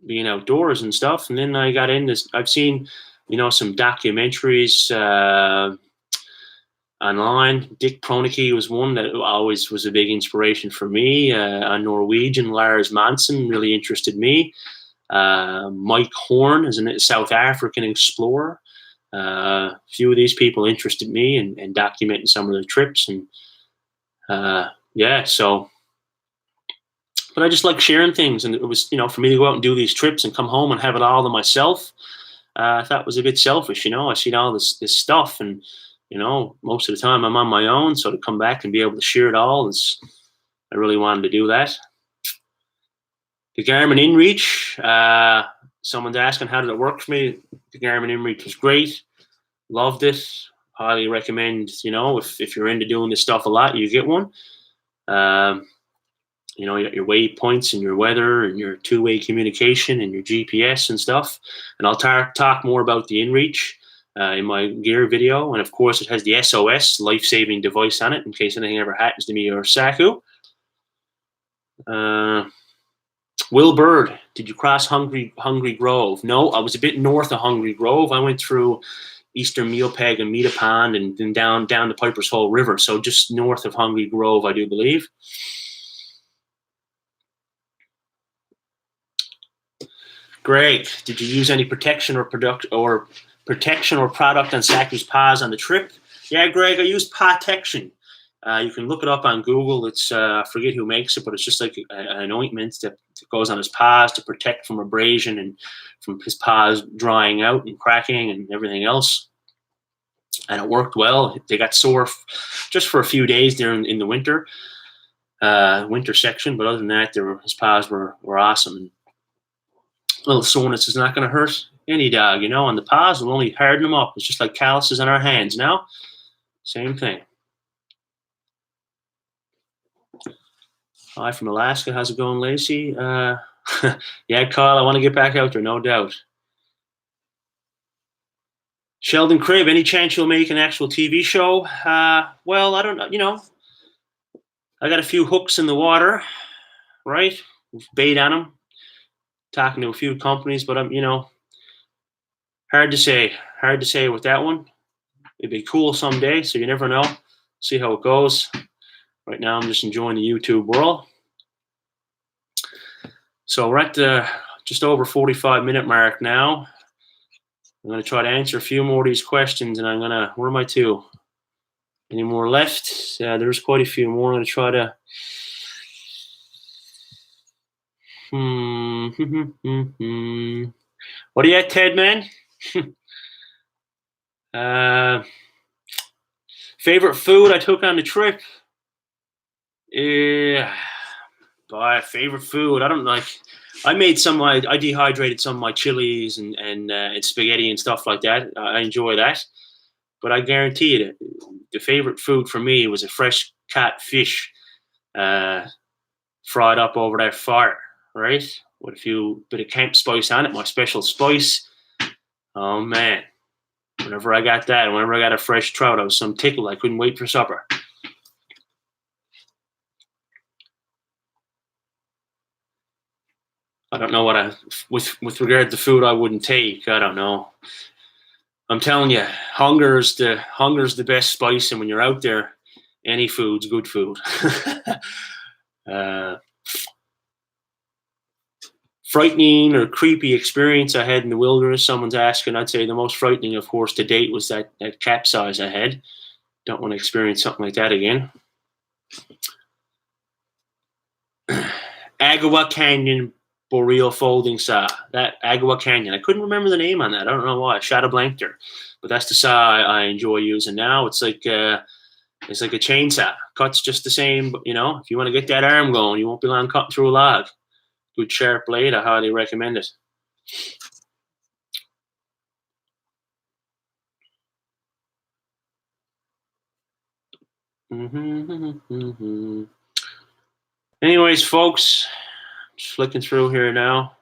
being outdoors and stuff. And then I got into, I've seen, some documentaries online. Dick Pronicke was one that always was a big inspiration for me. A Norwegian, Lars Monsen, really interested me. Mike Horn is a South African explorer. A few of these people interested me and documenting some of the trips. And yeah, so, but I just like sharing things, and it was, for me to go out and do these trips and come home and have it all to myself. I thought it was a bit selfish. I seen all this stuff, and most of the time I'm on my own. So to come back and be able to share it all I really wanted to do that. The Garmin InReach. Someone's asking how did it work for me. The Garmin InReach was great. Loved it. Highly recommend. If you're into doing this stuff a lot, you get one. You got your waypoints and your weather and your two-way communication and your GPS and stuff. And I'll talk more about the InReach in my gear video. And of course, it has the SOS life-saving device on it in case anything ever happens to me or Saku. Will Bird, did you cross Hungry Grove? No, I was a bit north of Hungry Grove. I went through Eastern Mealpeg and Meeta Pond and then down the Piper's Hole River. So just north of Hungry Grove, I do believe. Greg, did you use any protection or product on Saku's paws on the trip? Yeah, Greg, I used Protection. You can look it up on Google. It's I forget who makes it, but it's just like an ointment that goes on his paws to protect from abrasion and from his paws drying out and cracking and everything else. And it worked well. They got sore just for a few days there in the winter section, but other than that, his paws were awesome. And a little soreness is not going to hurt any dog, on the paws. We'll only harden them up. It's just like calluses on our hands now. Same thing. Hi from Alaska. How's it going, Lacey? Yeah, Kyle, I want to get back out there, no doubt. Sheldon Cribb, any chance you'll make an actual TV show? Well, I don't know. I got a few hooks in the water, right? With bait on them. Talking to a few companies, but I'm, hard to say. Hard to say with that one. It'd be cool someday, so you never know. See how it goes. Right now, I'm just enjoying the YouTube world. So we're at the just over 45-minute mark now. I'm going to try to answer a few more of these questions, and I'm going to, where am I to? Any more left? There's quite a few more. I'm going to try to. What are you at, Ted, man? Favorite food I took on the trip? Yeah, favorite food. I don't like. I made I dehydrated some of my chilies and spaghetti and stuff like that. I enjoy that, but I guarantee you, the favorite food for me was a fresh catfish, fried up over that fire, right, with a few bit of camp spice on it. My special spice. Oh man, whenever I got a fresh trout, I was some tickled. I couldn't wait for supper. I don't know what with regard to food I wouldn't take. I don't know. I'm telling you, hunger's the best spice, and when you're out there, any food's good food. Frightening or creepy experience I had in the wilderness. Someone's asking. I'd say the most frightening, of course, to date was that capsize I had. Don't want to experience something like that again. Agua Canyon Boreal Folding Saw. That Agua Canyon. I couldn't remember the name on that. I don't know why. I shot a blank there. But that's the saw I enjoy using now. It's like a chainsaw. Cuts just the same. But, if you want to get that arm going, you won't be long cutting through a log. Good sharp blade. I highly recommend it. Anyways, folks, just flicking through here now.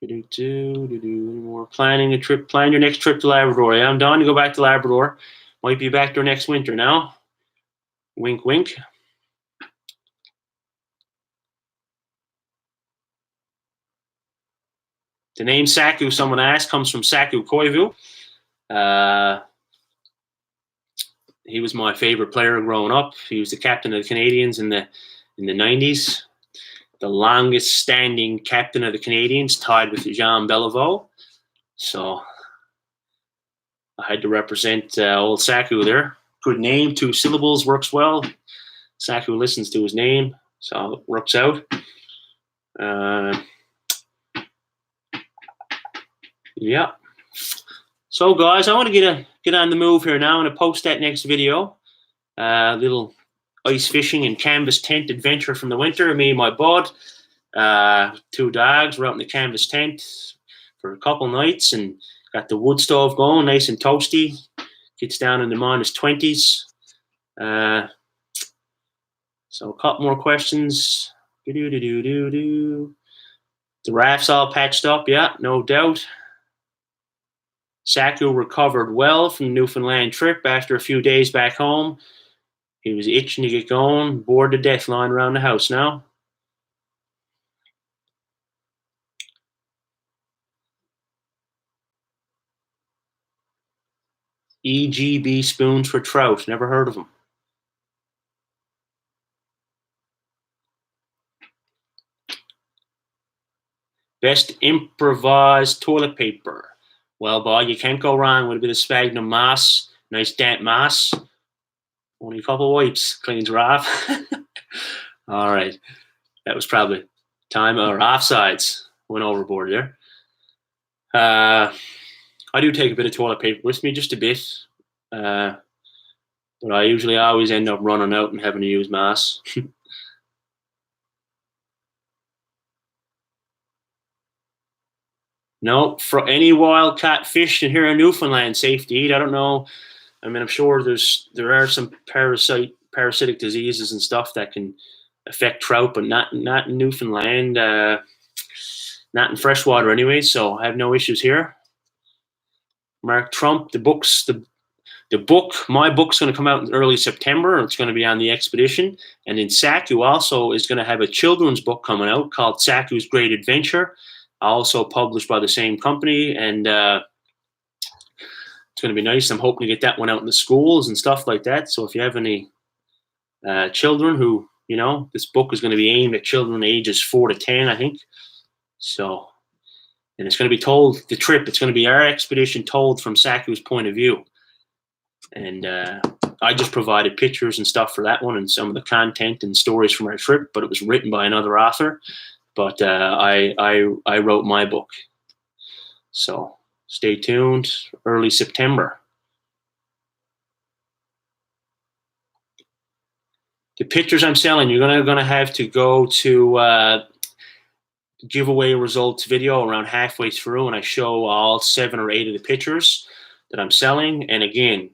More planning a trip. Plan your next trip to Labrador. Yeah, I'm down to go back to Labrador. Might be back there next winter now. Wink, wink. The name Saku, someone asked, comes from Saku Koivu. He was my favorite player growing up. He was the captain of the Canadians in the 90s. The longest standing captain of the Canadians, tied with Jean Beliveau. So I had to represent old Saku there. Good name, 2 syllables, works well. Saku listens to his name, so it works out. Yeah. So, guys, I want to get on the move here now. I'm going to post that next video. Little ice fishing and canvas tent adventure from the winter. Me and my bud, 2 dogs, were out in the canvas tent for a couple nights and got the wood stove going, nice and toasty. Gets down in the -20s. So a couple more questions. The raft's all patched up, yeah, no doubt. Saku recovered well from the Newfoundland trip after a few days back home. He was itching to get going, bored to death lying around the house now. EGB spoons for trout. Never heard of them. Best improvised toilet paper. Well, boy, you can't go wrong with a bit of sphagnum moss. Nice damp moss. Only a couple wipes cleans her off. All right. That was probably time or offsides. Went overboard there. I do take a bit of toilet paper with me, just a bit. But I usually always end up running out and having to use moss. No, for any wild catfish here in Newfoundland, safe to eat. I don't know. I mean, I'm sure there are some parasitic diseases and stuff that can affect trout, but not in Newfoundland. Not in freshwater anyway, so I have no issues here. Mark Trump, the book, my book's going to come out in early September. It's going to be on the expedition. And then Saku also is going to have a children's book coming out called Saku's Great Adventure, also published by the same company. And it's going to be nice. I'm hoping to get that one out in the schools and stuff like that. So if you have any children who, this book is going to be aimed at children ages 4 to 10, I think. So, and it's going to be told, the trip, it's going to be our expedition told from Saku's point of view. And I just provided pictures and stuff for that one and some of the content and stories from our trip, but it was written by another author. But I wrote my book. So stay tuned, early September. The pictures I'm selling, you're going to have to go to giveaway results video around halfway through, and I show all 7 or 8 of the pictures that I'm selling. And again,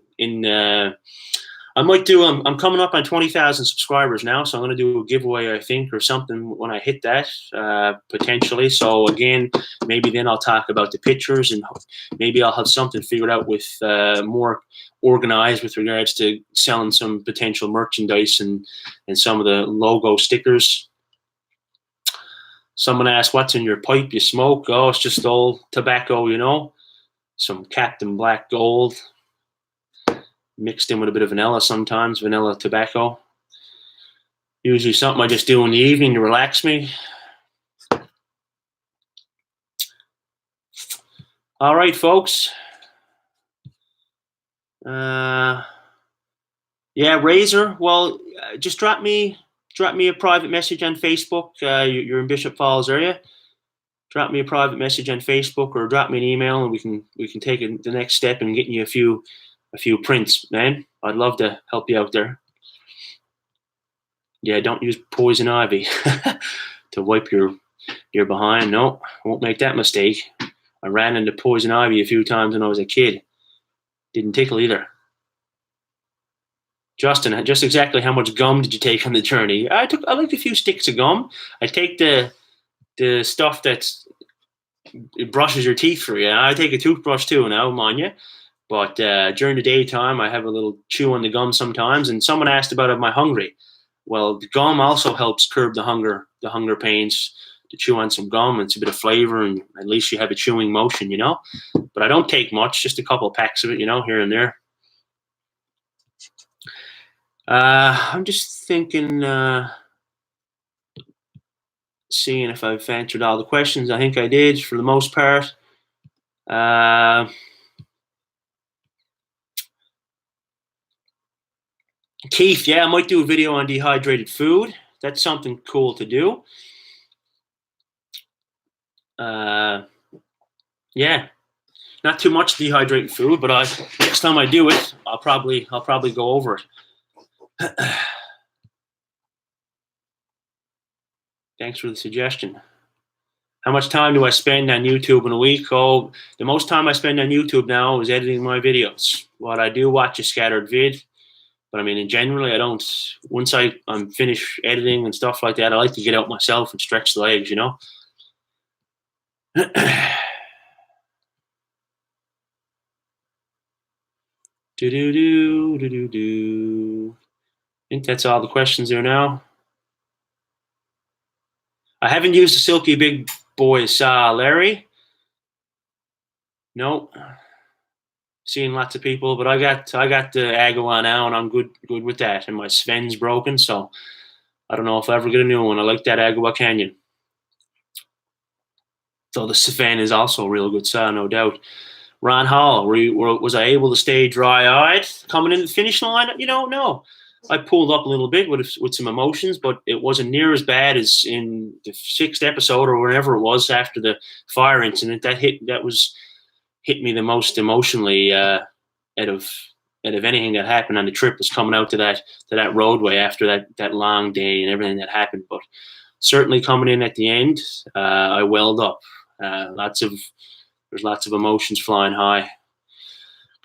I might do, I'm coming up on 20,000 subscribers now, so I'm going to do a giveaway, I think, or something when I hit that, potentially. So again, maybe then I'll talk about the pictures, and maybe I'll have something figured out with more organized with regards to selling some potential merchandise and some of the logo stickers. Someone asked, what's in your pipe you smoke? Oh, it's just old tobacco, some Captain Black Gold, mixed in with a bit of vanilla sometimes, vanilla tobacco. Usually something I just do in the evening to relax me. All right, folks. Yeah, Razor, well, just drop me a private message on Facebook. You're in Bishop Falls area. Drop me a private message on Facebook or drop me an email, and we can take the next step and getting you a few prints, man. I'd love to help you out there. Yeah, don't use poison ivy to wipe your behind. No, I won't make that mistake. I ran into poison ivy a few times when I was a kid. Didn't tickle either. Justin, just exactly how much gum did you take on the journey? I liked a few sticks of gum. I take the stuff it brushes your teeth for you. I take a toothbrush too now, mind you. But during the daytime, I have a little chew on the gum sometimes. And someone asked about, am I hungry? Well, the gum also helps curb the hunger pains. To chew on some gum, it's a bit of flavor, and at least you have a chewing motion, But I don't take much, just a couple of packs of it, here and there. I'm just thinking, seeing if I've answered all the questions. I think I did for the most part. Keith, yeah, I might do a video on dehydrated food. That's something cool to do. Yeah, not too much dehydrated food, but next time I do it, I'll probably go over it. Thanks for the suggestion. How much time do I spend on YouTube in a week? Oh, the most time I spend on YouTube now is editing my videos. What I do watch a scattered vid, but I mean, in generally, I don't. Once I'm finished editing and stuff like that, I like to get out myself and stretch the legs, you know. Do do do do do do. I think that's all the questions there now. I haven't used the Silky Big Boy saw, Larry. No. Seeing lots of people, but I got the Agawa now, and I'm good with that. And my Sven's broken, so I don't know if I ever get a new one. I like that Agawa Canyon. So the Sven is also a real good saw, no doubt. Ron Hall, was I able to stay dry-eyed coming in the finish line? You know, no. I pulled up a little bit with some emotions, but it wasn't near as bad as in the 6th episode or whenever it was after the fire incident. That hit me the most emotionally out of anything that happened on the trip, was coming out to that roadway after that long day and everything that happened. But certainly coming in at the end, I welled up. There's lots of emotions flying high.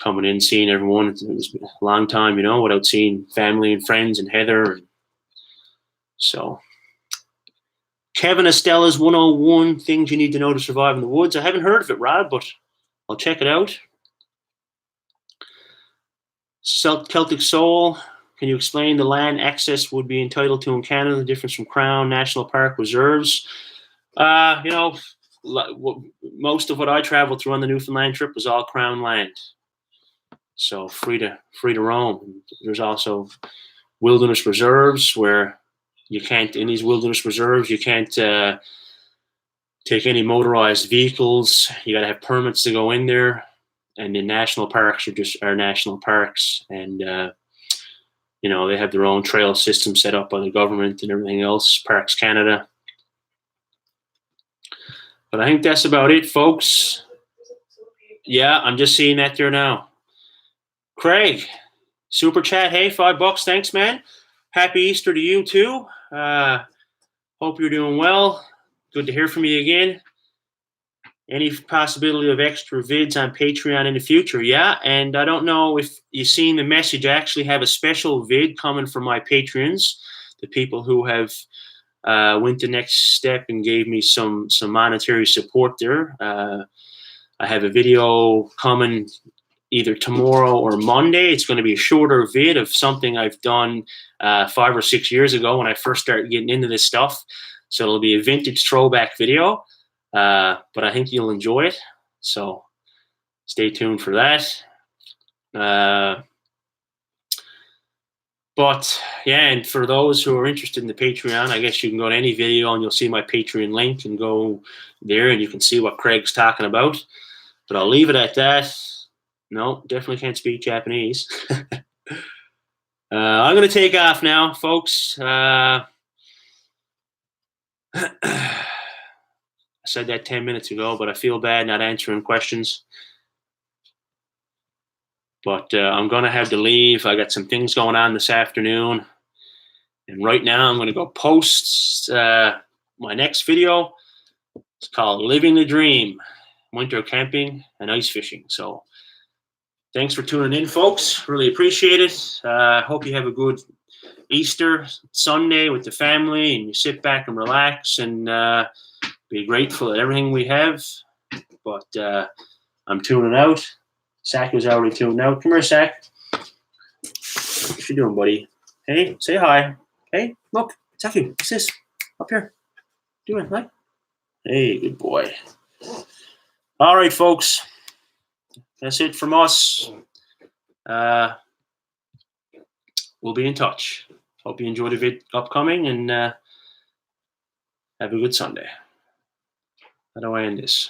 Coming in, seeing everyone. It was a long time, you know, without seeing family and friends and Heather. So, Kevin Estella's 101 Things You Need to Know to Survive in the Woods. I haven't heard of it, Rod, but I'll check it out. Celtic Soul. Can you explain the land access would be entitled to in Canada, the difference from Crown, National Park, reserves? You know, most of what I traveled through on the Newfoundland trip was all Crown land. So free to roam. There's also wilderness reserves where you can't, in these wilderness reserves, you can't take any motorized vehicles. You got to have permits to go in there. And the national parks are national parks, and you know, they have their own trail system set up by the government and everything else. Parks Canada. But I think that's about it, folks. Yeah, I'm just seeing that there now. Craig, super chat. Hey, $5. Thanks, man. Happy Easter to you too. Hope you're doing well. Good to hear from you again. Any possibility of extra vids on Patreon in the future? Yeah, and I don't know if you've seen the message. I actually have a special vid coming from my patrons, the people who have went the next step and gave me some monetary support there. I have a video coming either tomorrow or Monday. It's going to be a shorter vid of something I've done 5 or 6 years ago when I first started getting into this stuff. So it'll be a vintage throwback video, but I think you'll enjoy it. So stay tuned for that. But yeah, and for those who are interested in the Patreon, I guess you can go to any video and you'll see my Patreon link and go there and you can see what Craig's talking about. But I'll leave it at that. No, definitely can't speak Japanese. I'm going to take off now, folks. I said that 10 minutes ago, but I feel bad not answering questions. But I'm going to have to leave. I got some things going on this afternoon. And right now I'm going to go post my next video. It's called Living the Dream, Winter Camping and Ice Fishing. So thanks for tuning in, folks. Really appreciate it. Hope you have a good Easter Sunday with the family and you sit back and relax and be grateful at everything we have. But I'm tuning out. Saku's already tuned out. Come here, Sak. What you doing, buddy? Hey, say hi. Hey, look. Saku, what's this? Up here. Doing, right? Hey, good boy. All right, folks. That's it from us. We'll be in touch. Hope you enjoy the vid upcoming and have a good Sunday. How do I end this?